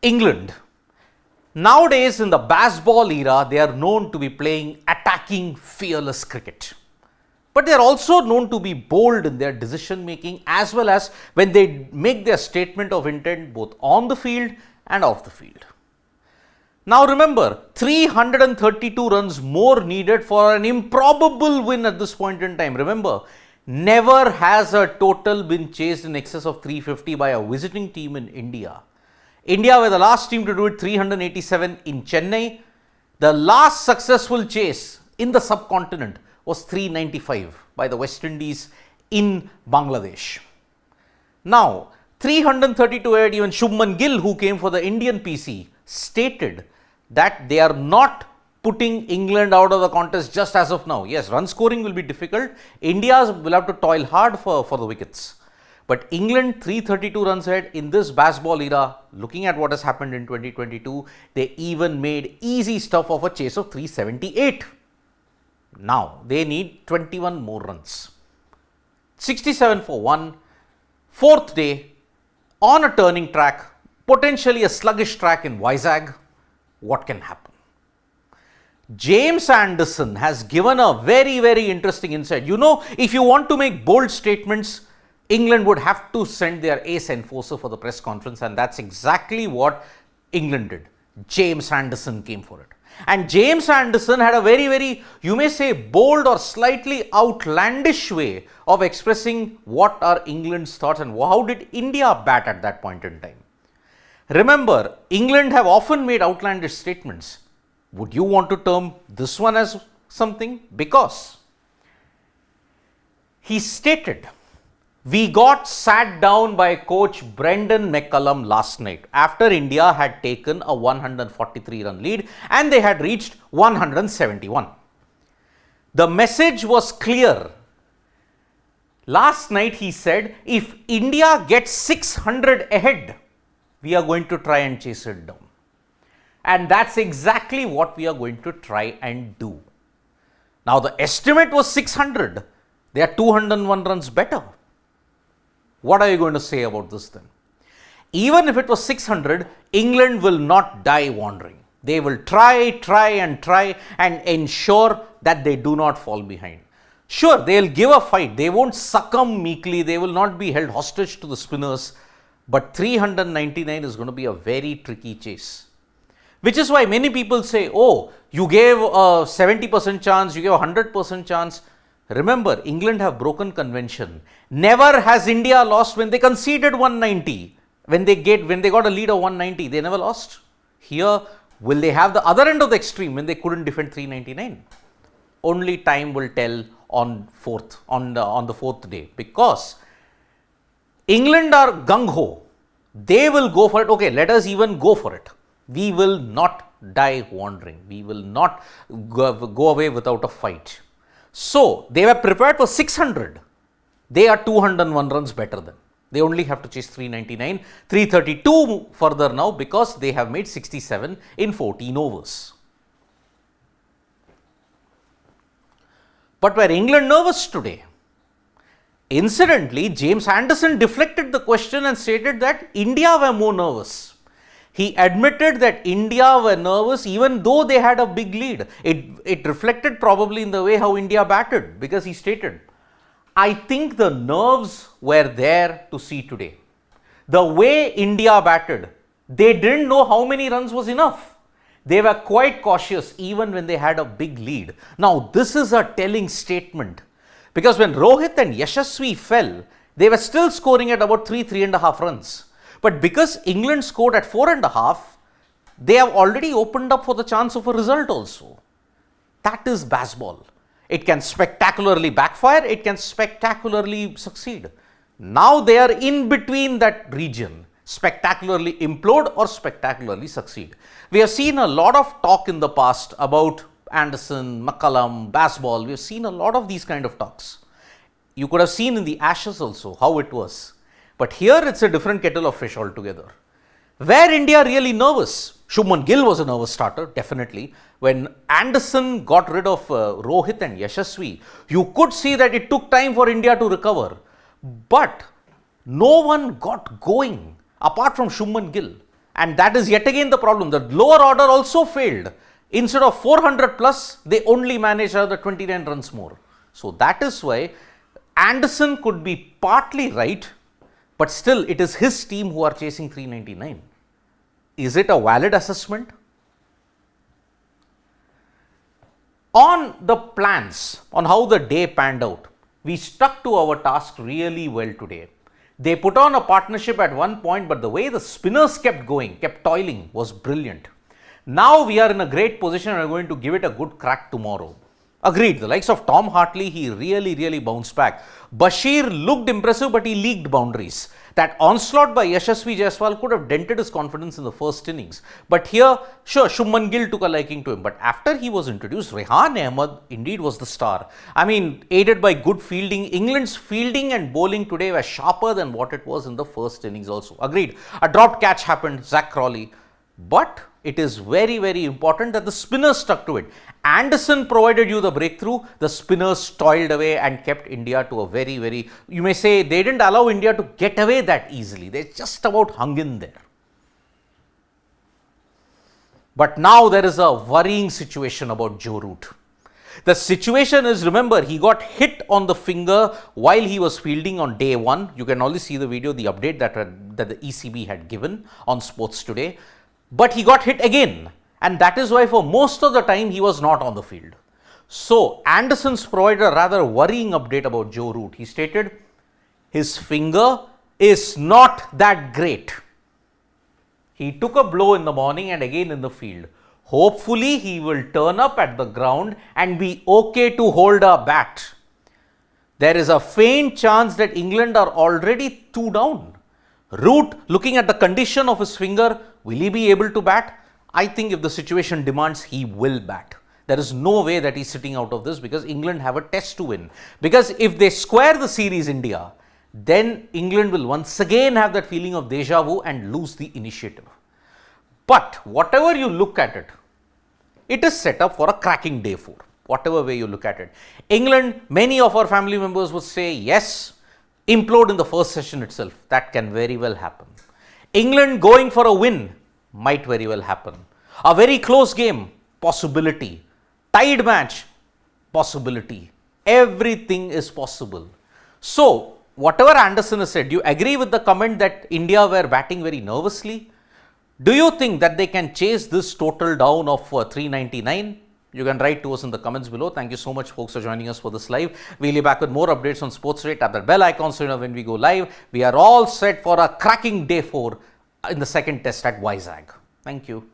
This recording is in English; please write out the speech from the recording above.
England. Nowadays, in the baseball era, they are known to be playing attacking, fearless cricket. But they are also known to be bold in their decision making as well as when they make their statement of intent both on the field and off the field. Now remember, 332 runs more needed for an improbable win at this point in time. Remember, never has a total been chased in excess of 350 by a visiting team in India. India were the last team to do it, 387 in Chennai. The last successful chase in the subcontinent was 395 by the West Indies in Bangladesh. Now, 332 aired, even Shubman Gill, who came for the Indian PC, stated that they are not putting England out of the contest just as of now. Yes, run scoring will be difficult. India will have to toil hard for the wickets. But England 332 runs ahead in this baseball era, looking at what has happened in 2022, they even made easy stuff of a chase of 378. Now, they need 21 more runs. 67 for 1, fourth day, on a turning track, potentially a sluggish track in Vizag. What can happen? James Anderson has given a very, very interesting insight. You know, if you want to make bold statements, England would have to send their ace enforcer for the press conference, and that's exactly what England did. James Anderson came for it. And James Anderson had a very, very, you may say, bold or slightly outlandish way of expressing what are England's thoughts and how did India bat at that point in time. Remember, England have often made outlandish statements. Would you want to term this one as something? Because he stated, we got sat down by coach Brendan McCullum last night after India had taken a 143 run lead and they had reached 171. The message was clear. Last night he said, if India gets 600 ahead, we are going to try and chase it down. And that's exactly what we are going to try and do. Now the estimate was 600. They are 201 runs better. What are you going to say about this then? Even if it was 600, England will not die wandering. They will try and ensure that they do not fall behind. Sure, they will give a fight. They won't succumb meekly. They will not be held hostage to the spinners. But 399 is going to be a very tricky chase. Which is why many people say, oh, you gave a 70% chance, you gave a 100% chance. Remember, England have broken convention. Never has India lost when they conceded 190. When they got a lead of 190, they never lost. Here, will they have the other end of the extreme when they couldn't defend 399? Only time will tell on the fourth day, because England are gung-ho. They will go for it. Okay, let us even go for it. We will not die wandering. We will not go away without a fight. So, they were prepared for 600. They are 201 runs better than. They only have to chase 399, 332 further now because they have made 67 in 14 overs. But were England nervous today? Incidentally, James Anderson deflected the question and stated that India were more nervous. He admitted that India were nervous even though they had a big lead. It reflected probably in the way how India batted, because he stated, I think the nerves were there to see today. The way India batted, they didn't know how many runs was enough. They were quite cautious even when they had a big lead. Now, this is a telling statement, because when Rohit and Yashasvi fell, they were still scoring at about 3.5 runs. But because England scored at 4.5, they have already opened up for the chance of a result also. That is baseball. It can spectacularly backfire, it can spectacularly succeed. Now they are in between that region, spectacularly implode or spectacularly succeed. We have seen a lot of talk in the past about Anderson, McCullum, baseball. We have seen a lot of these kind of talks. You could have seen in the Ashes also how it was. But here it's a different kettle of fish altogether. Were India really nervous? Shubman Gill was a nervous starter, definitely. When Anderson got rid of Rohit and Yashasvi, you could see that it took time for India to recover. But no one got going apart from Shubman Gill. And that is yet again the problem. The lower order also failed. Instead of 400 plus, they only managed another 29 runs more. So that is why Anderson could be partly right, but still it is his team who are chasing 399. Is it a valid assessment? On the plans, on how the day panned out, we stuck to our task really well today. They put on a partnership at one point, but the way the spinners kept going, kept toiling, was brilliant. Now we are in a great position and are going to give it a good crack tomorrow. Agreed, the likes of Tom Hartley, he really bounced back. Bashir looked impressive, but he leaked boundaries. That onslaught by Yashasvi Jaiswal could have dented his confidence in the first innings. But here, sure, Shubman Gill took a liking to him. But after he was introduced, Rehan Ahmed indeed was the star. I mean, aided by good fielding, England's fielding and bowling today were sharper than what it was in the first innings also. Agreed, a dropped catch happened, Zach Crawley. But it is very important that the spinners stuck to it. Anderson provided you the breakthrough, the spinners toiled away and kept India to a very, you may say they didn't allow India to get away that easily. They just about hung in there. But now there is a worrying situation about Joe Root. The situation is, remember, he got hit on the finger while he was fielding on day one. You can only see the video, the update that the ECB had given on Sports Today. But he got hit again, and that is why for most of the time he was not on the field. So Anderson's provided a rather worrying update about Joe Root. He stated his finger is not that great. He took a blow in the morning and again in the field. Hopefully he will turn up at the ground and be okay to hold a bat. There is a faint chance that England are already 2 down. Root, looking at the condition of his finger, will he be able to bat? I think if the situation demands, he will bat. There is no way that he's sitting out of this because England have a test to win. Because if they square the series India, then England will once again have that feeling of deja vu and lose the initiative. But whatever you look at it, it is set up for a cracking day 4. Whatever way you look at it. England, many of our family members would say, yes, implode in the first session itself. That can very well happen. England going for a win might very well happen. A very close game, possibility. Tied match, possibility. Everything is possible. So, whatever Anderson has said, do you agree with the comment that India were batting very nervously? Do you think that they can chase this total down of 399? You can write to us in the comments below. Thank you so much, folks, for joining us for this live. We'll be back with more updates on Sports Today. Tap that bell icon so you know when we go live. We are all set for a cracking day 4 in the second test at Vizag. Thank you.